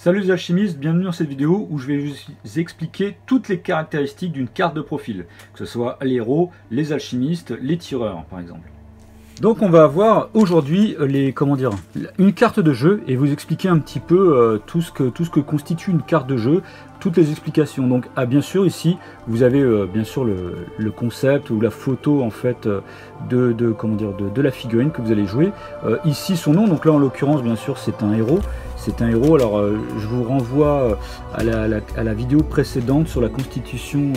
Salut les alchimistes, bienvenue dans cette vidéo où je vais vous expliquer toutes les caractéristiques d'une carte de profil, que ce soit les héros, les alchimistes, les tireurs par exemple. Donc on va avoir aujourd'hui une carte de jeu et vous expliquer un petit peu tout ce que constitue une carte de jeu, toutes les explications. Donc bien sûr ici vous avez bien sûr le concept ou la photo en fait de la figurine que vous allez jouer. Ici son nom, donc là en l'occurrence bien sûr c'est un héros. C'est un héros, alors je vous renvoie à la vidéo précédente sur la constitution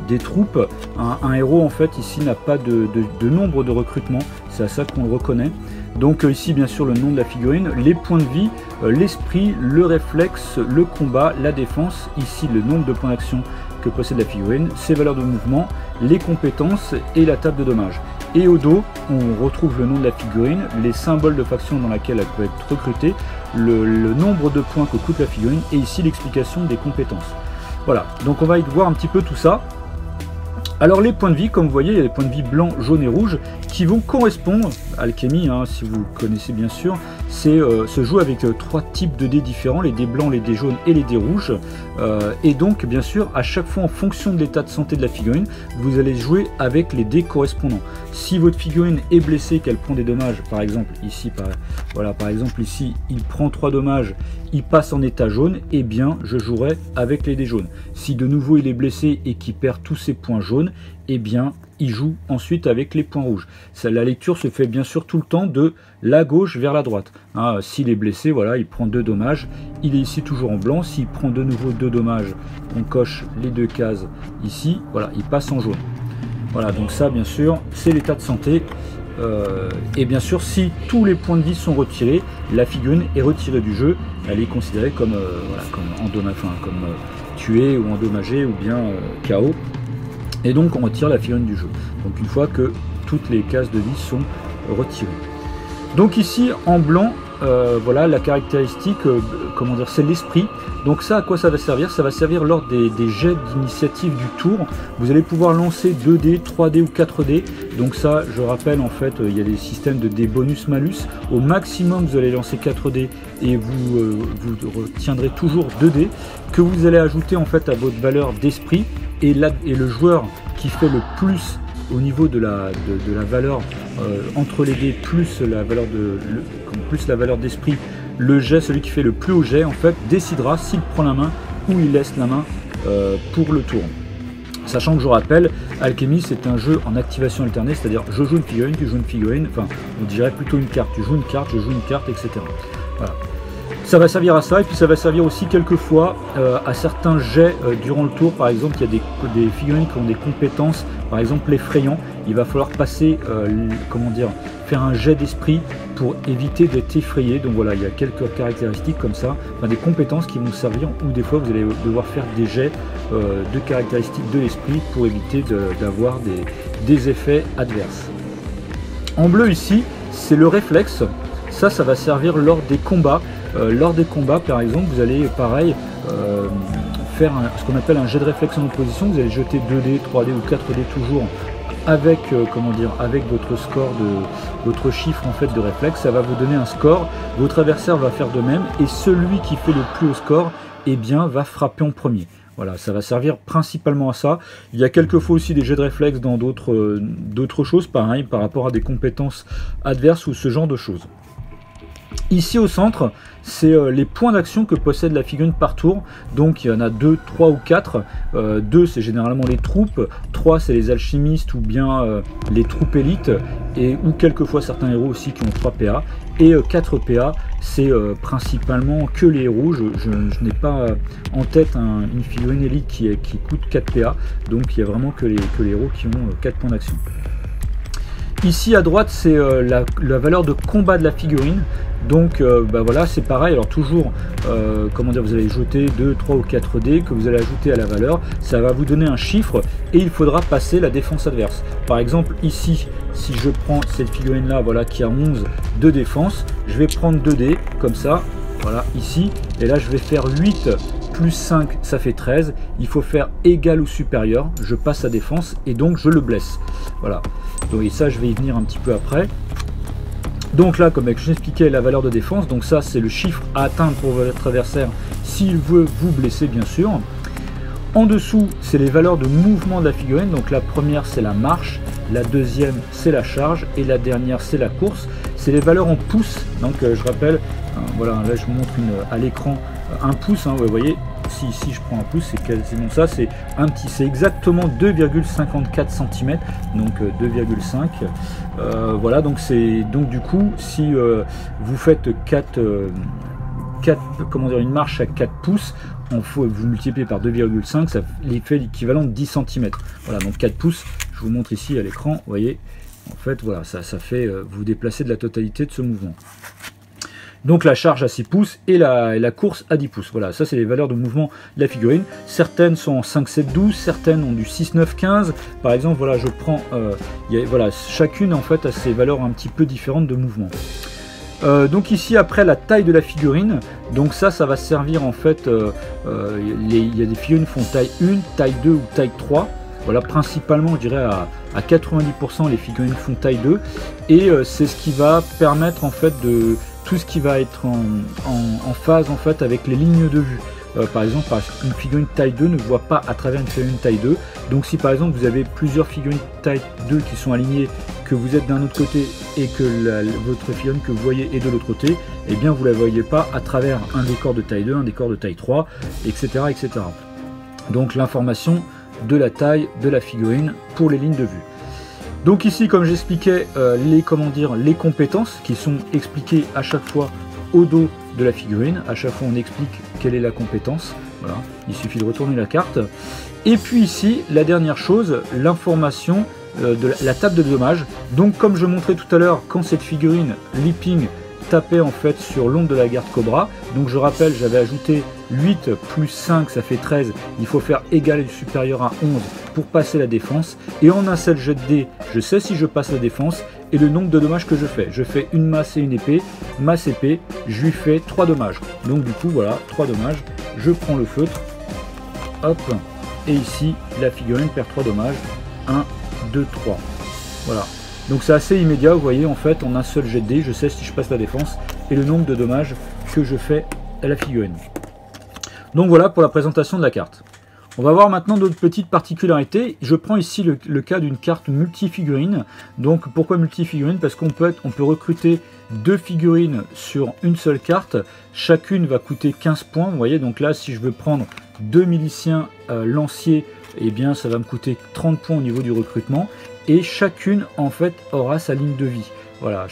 des troupes. Un héros en fait ici n'a pas de nombre de recrutement, c'est à ça qu'on le reconnaît. Donc ici bien sûr le nom de la figurine, les points de vie, l'esprit, le réflexe, le combat, la défense, ici le nombre de points d'action que possède la figurine, ses valeurs de mouvement, les compétences et la table de dommages. Et au dos, on retrouve le nom de la figurine, les symboles de faction dans laquelle elle peut être recrutée, le nombre de points que coûte la figurine et ici l'explication des compétences. Voilà, donc on va voir un petit peu tout ça. Alors les points de vie, comme vous voyez, il y a des points de vie blancs, jaunes et rouges qui vont correspondre, alchimie, si vous connaissez bien sûr, c'est se joue avec trois types de dés différents, les dés blancs, les dés jaunes et les dés rouges. Et donc bien sûr, à chaque fois en fonction de l'état de santé de la figurine, vous allez jouer avec les dés correspondants. Si votre figurine est blessée, qu'elle prend des dommages, par exemple ici, par exemple ici, il prend 3 dommages, il passe en état jaune, et bien je jouerai avec les dés jaunes. Si de nouveau il est blessé et qu'il perd tous ses points jaunes, et bien il joue ensuite avec les points rouges. La lecture se fait bien sûr tout le temps de la gauche vers la droite. S'il est blessé, voilà, il prend 2 dommages, il est ici toujours en blanc. S'il prend de nouveau 2 dommages, on coche les 2 cases ici, voilà, il passe en jaune. Voilà, donc ça bien sûr c'est l'état de santé. Et bien sûr si tous les points de vie sont retirés, la figurine est retirée du jeu, elle est considérée comme, comme tuée ou endommagée ou bien KO. Et donc on retire la figurine du jeu, donc une fois que toutes les cases de vie sont retirées. Donc ici en blanc, voilà la caractéristique, c'est l'esprit. Donc ça, à quoi ça va servir? Ça va servir lors des jets d'initiative du tour. Vous allez pouvoir lancer 2D, 3D ou 4D. Donc ça, je rappelle, en fait, il y a des systèmes de dés bonus-malus. Au maximum, vous allez lancer 4D et vous retiendrez toujours 2D que vous allez ajouter en fait à votre valeur d'esprit. Et le joueur qui fait le plus au niveau de la valeur entre les dés plus la valeur d'esprit, le jet, celui qui fait le plus haut jet en fait décidera s'il prend la main ou il laisse la main pour le tour. Sachant que je rappelle, Alchemy c'est un jeu en activation alternée, c'est-à-dire je joue une figurine, tu joues une figurine, enfin on dirait plutôt une carte, tu joues une carte, je joue une carte, etc. Voilà. Ça va servir à ça, et puis ça va servir aussi quelquefois à certains jets durant le tour. Par exemple, il y a des figurines qui ont des compétences, par exemple l'effrayant. Il va falloir passer, faire un jet d'esprit pour éviter d'être effrayé. Donc voilà, il y a quelques caractéristiques comme ça, des compétences qui vont servir, ou des fois vous allez devoir faire des jets de caractéristiques de l'esprit pour éviter d'avoir des effets adverses. En bleu ici, c'est le réflexe. Ça va servir lors des combats. Lors des combats, par exemple, vous allez pareil faire ce qu'on appelle un jet de réflexe en opposition. Vous allez jeter 2D, 3D ou 4D toujours avec avec votre score votre chiffre en fait de réflexe. Ça va vous donner un score. Votre adversaire va faire de même et celui qui fait le plus haut score, va frapper en premier. Voilà, ça va servir principalement à ça. Il y a quelquefois aussi des jets de réflexe dans d'autres choses, pareil, par rapport à des compétences adverses ou ce genre de choses. Ici au centre, c'est les points d'action que possède la figurine par tour. Donc il y en a 2, 3 ou 4. 2 c'est généralement les troupes, 3 c'est les alchimistes ou bien les troupes élites, ou quelquefois certains héros aussi qui ont 3 PA. Et 4 PA c'est principalement que les héros. Je n'ai pas en tête une figurine élite qui coûte 4 PA. Donc il n'y a vraiment que les héros qui ont 4 points d'action. Ici à droite c'est la valeur de combat de la figurine. Donc voilà, c'est pareil. Alors toujours vous allez jeter 2, 3 ou 4 dés que vous allez ajouter à la valeur. Ça va vous donner un chiffre et il faudra passer la défense adverse. Par exemple ici, si je prends cette figurine là, voilà, qui a 11 de défense, je vais prendre 2 dés comme ça, voilà, ici, et là je vais faire 8 plus 5, ça fait 13. Il faut faire égal ou supérieur, je passe à défense et donc je le blesse. Voilà, donc et ça je vais y venir un petit peu après. Donc là, comme je l'expliquais, la valeur de défense, donc ça c'est le chiffre à atteindre pour votre adversaire s'il veut vous blesser bien sûr. En dessous, c'est les valeurs de mouvement de la figurine, donc la première c'est la marche, la deuxième c'est la charge et la dernière c'est la course. C'est les valeurs en pouces, donc je rappelle, voilà, là je vous montre à l'écran un pouce, vous voyez, si je prends un pouce, c'est quasiment ça, c'est exactement 2,54 cm, donc 2,5. Voilà, donc du coup, si vous faites une marche à 4 pouces, vous multipliez par 2,5, ça fait l'équivalent de 10 cm. Voilà, donc 4 pouces, je vous montre ici à l'écran, vous voyez, en fait, voilà, ça fait vous déplacer de la totalité de ce mouvement. Donc la charge à 6 pouces et la course à 10 pouces. Voilà, ça c'est les valeurs de mouvement de la figurine. Certaines sont en 5, 7, 12, certaines ont du 6, 9, 15. Par exemple, voilà, je prends, voilà, chacune en fait a ses valeurs un petit peu différentes de mouvement. Donc ici après la taille de la figurine, donc ça va servir en fait, il y a des figurines qui font taille 1, taille 2 ou taille 3. Voilà, principalement je dirais à 90% les figurines font taille 2 et c'est ce qui va permettre en fait de tout ce qui va être en phase en fait avec les lignes de vue. Par exemple, une figurine taille 2 ne voit pas à travers une figurine taille 2. Donc si par exemple vous avez plusieurs figurines taille 2 qui sont alignées, que vous êtes d'un autre côté et que votre figurine que vous voyez est de l'autre côté, eh bien vous ne la voyez pas à travers un décor de taille 2, un décor de taille 3, etc. etc. Donc l'information de la taille de la figurine pour les lignes de vue. Donc ici, comme j'expliquais, les compétences qui sont expliquées à chaque fois au dos de la figurine. À chaque fois, on explique quelle est la compétence. Voilà, il suffit de retourner la carte. Et puis ici, la dernière chose, l'information de la table de dommages. Donc, comme je montrais tout à l'heure, quand cette figurine Leaping tapait en fait sur l'onde de la garde Cobra. Donc, je rappelle, j'avais ajouté 8 plus 5, ça fait 13. Il faut faire égal et supérieur à 11 pour passer la défense. Et en un seul jet de dés, je sais si je passe la défense et le nombre de dommages que je fais. Je fais une masse et une épée. Masse épée, je lui fais 3 dommages. Donc du coup, voilà, 3 dommages. Je prends le feutre. Hop. Et ici, la figurine perd 3 dommages. 1, 2, 3. Voilà. Donc c'est assez immédiat, vous voyez, en fait, en un seul jet de dés, je sais si je passe la défense et le nombre de dommages que je fais à la figurine. Donc voilà pour la présentation de la carte. On va voir maintenant d'autres petites particularités. Je prends ici le cas d'une carte multifigurine. Donc pourquoi multifigurine? Parce qu'on peut recruter 2 figurines sur une seule carte. Chacune va coûter 15 points. Vous voyez, donc là, si je veux prendre 2 miliciens lanciers, eh bien ça va me coûter 30 points au niveau du recrutement. Et chacune, en fait, aura sa ligne de vie. Voilà,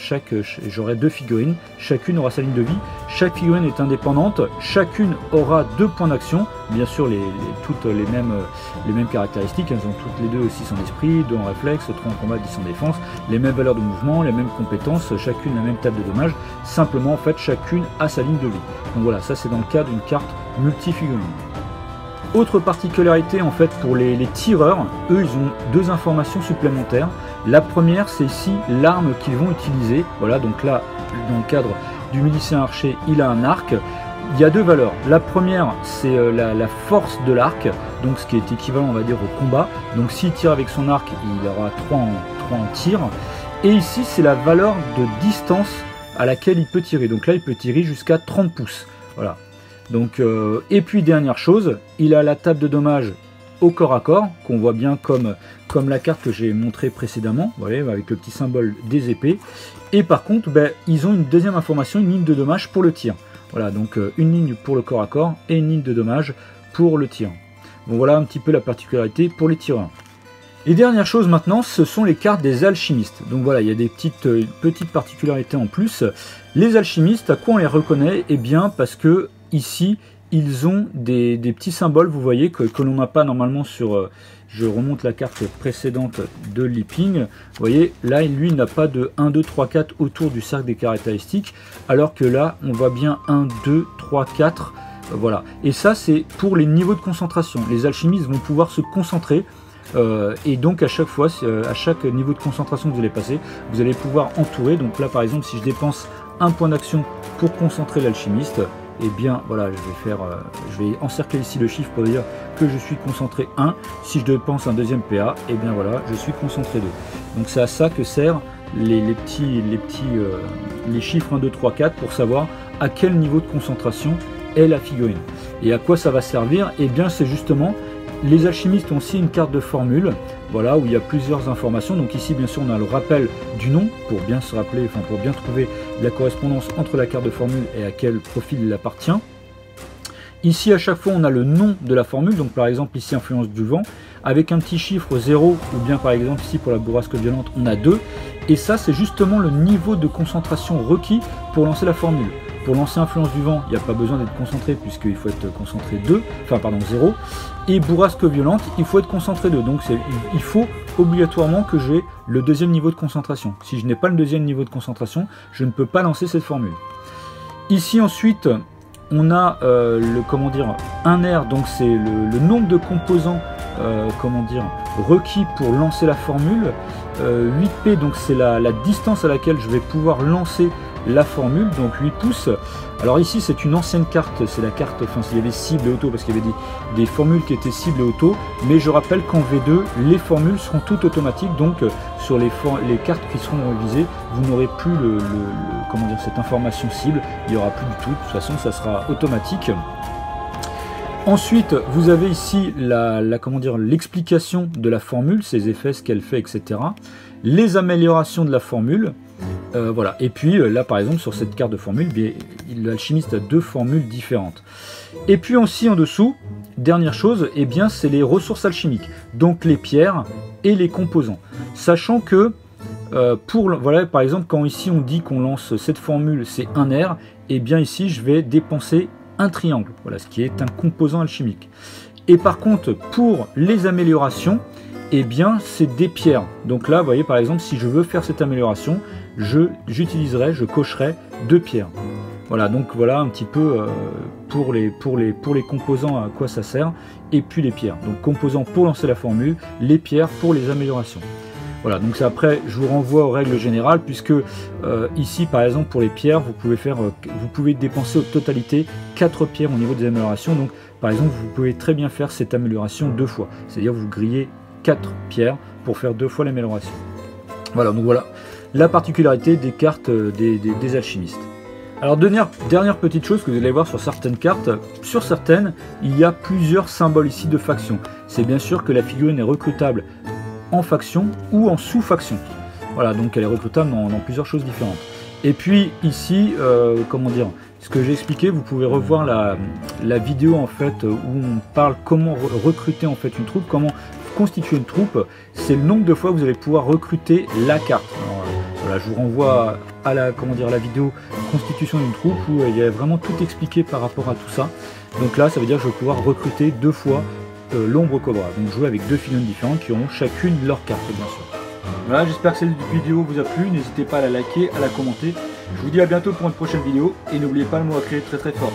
j'aurai 2 figurines, chacune aura sa ligne de vie, chaque figurine est indépendante, chacune aura 2 points d'action, bien sûr toutes les mêmes caractéristiques, elles ont toutes les 2 aussi son esprit, 2 en réflexe, 3 en combat, 10 en défense, les mêmes valeurs de mouvement, les mêmes compétences, chacune la même table de dommages, simplement en fait chacune a sa ligne de vie. Donc voilà, ça c'est dans le cas d'une carte multifigurine. Autre particularité en fait pour les tireurs, eux ils ont 2 informations supplémentaires. La première c'est ici l'arme qu'ils vont utiliser. Voilà, donc là dans le cadre du milicien archer il a un arc. Il y a 2 valeurs. La première c'est la force de l'arc, donc ce qui est équivalent on va dire au combat. Donc s'il tire avec son arc il aura 3 en tir. Et ici c'est la valeur de distance à laquelle il peut tirer. Donc là il peut tirer jusqu'à 30 pouces. Voilà. Donc, et puis dernière chose, il a la table de dommages au corps à corps, qu'on voit bien comme la carte que j'ai montrée précédemment, vous voyez, avec le petit symbole des épées. Et par contre, ils ont une deuxième information, une ligne de dommages pour le tir. Voilà, donc une ligne pour le corps à corps et une ligne de dommages pour le tir. Bon, voilà un petit peu la particularité pour les tireurs. Et dernière chose maintenant, ce sont les cartes des alchimistes. Donc voilà, il y a des petites particularités en plus. Les alchimistes, à quoi on les reconnaît? Eh bien, parce que ici, ils ont des petits symboles, vous voyez, que l'on n'a pas normalement sur... je remonte la carte précédente de Leaping. Vous voyez, là, lui, il n'a pas de 1, 2, 3, 4 autour du cercle des caractéristiques, alors que là, on voit bien 1, 2, 3, 4. Voilà. Et ça, c'est pour les niveaux de concentration. Les alchimistes vont pouvoir se concentrer. Et donc à chaque fois, à chaque niveau de concentration que vous allez passer, vous allez pouvoir entourer. Donc là, par exemple, si je dépense un point d'action pour concentrer l'alchimiste, et bien voilà, je vais encercler ici le chiffre pour dire que je suis concentré 1. Si je dépense un deuxième PA, et bien voilà, je suis concentré 2. Donc c'est à ça que sert les chiffres 1, 2, 3, 4 pour savoir à quel niveau de concentration est la figurine. Et à quoi ça va servir? Eh bien c'est justement, les alchimistes ont aussi une carte de formule, voilà, où il y a plusieurs informations. Donc ici bien sûr on a le rappel du nom pour bien se rappeler, enfin pour bien trouver la correspondance entre la carte de formule et à quel profil il appartient. Ici à chaque fois on a le nom de la formule, donc par exemple ici influence du vent, avec un petit chiffre 0, ou bien par exemple ici pour la bourrasque violente on a 2, et ça c'est justement le niveau de concentration requis pour lancer la formule. Pour lancer influence du vent, il n'y a pas besoin d'être concentré puisqu'il faut être concentré 2, enfin pardon 0, et bourrasque violente, il faut être concentré 2, donc il faut obligatoirement que j'ai le deuxième niveau de concentration. Si je n'ai pas le deuxième niveau de concentration, je ne peux pas lancer cette formule. Ici ensuite, on a un R, donc c'est le nombre de composants requis pour lancer la formule. 8P, donc c'est la distance à laquelle je vais pouvoir lancer la formule, donc 8 pouces. Alors ici c'est une ancienne carte, c'est la carte, enfin il y avait cible et auto, parce qu'il y avait des formules qui étaient cible et auto, mais je rappelle qu'en V2 les formules seront toutes automatiques, donc sur les cartes qui seront révisées, vous n'aurez plus cette information cible, il n'y aura plus du tout, de toute façon ça sera automatique. Ensuite, vous avez ici l'explication de la formule, ses effets, ce qu'elle fait, etc. Les améliorations de la formule, voilà. Et puis là, par exemple, sur cette carte de formule, l'alchimiste a 2 formules différentes. Et puis aussi en dessous, dernière chose, eh bien, c'est les ressources alchimiques, donc les pierres et les composants. Sachant que voilà, par exemple, quand ici on dit qu'on lance cette formule, c'est un R, et bien ici je vais dépenser un triangle, voilà, ce qui est un composant alchimique. Et par contre, pour les améliorations, eh bien, c'est des pierres. Donc là, vous voyez, par exemple, si je veux faire cette amélioration, je cocherai 2 pierres. Voilà, donc voilà un petit peu pour les composants à quoi ça sert, et puis les pierres. Donc composants pour lancer la formule, les pierres pour les améliorations. Voilà, donc après je vous renvoie aux règles générales, puisque ici par exemple pour les pierres, vous pouvez dépenser au totalité 4 pierres au niveau des améliorations. Donc par exemple vous pouvez très bien faire cette amélioration 2 fois, c'est-à-dire vous grillez 4 pierres pour faire 2 fois l'amélioration. Voilà, donc voilà la particularité des cartes des alchimistes. Alors dernière petite chose que vous allez voir sur certaines cartes, sur certaines il y a plusieurs symboles ici de faction. C'est bien sûr que la figurine est recrutable en faction ou en sous-faction. Voilà, donc elle est recrutable dans plusieurs choses différentes. Et puis ici, ce que j'ai expliqué, vous pouvez revoir la vidéo en fait où on parle comment recruter en fait une troupe, comment constituer une troupe. C'est le nombre de fois que vous allez pouvoir recruter la carte. Alors, voilà, je vous renvoie à la vidéo constitution d'une troupe où il y a vraiment tout expliqué par rapport à tout ça. Donc là, ça veut dire que je vais pouvoir recruter 2 fois l'ombre cobra, donc jouer avec 2 figurines différentes qui auront chacune leur carte, bien sûr. Voilà, j'espère que cette vidéo vous a plu, n'hésitez pas à la liker, à la commenter. Je vous dis à bientôt pour une prochaine vidéo, et n'oubliez pas le mot à créer très fort.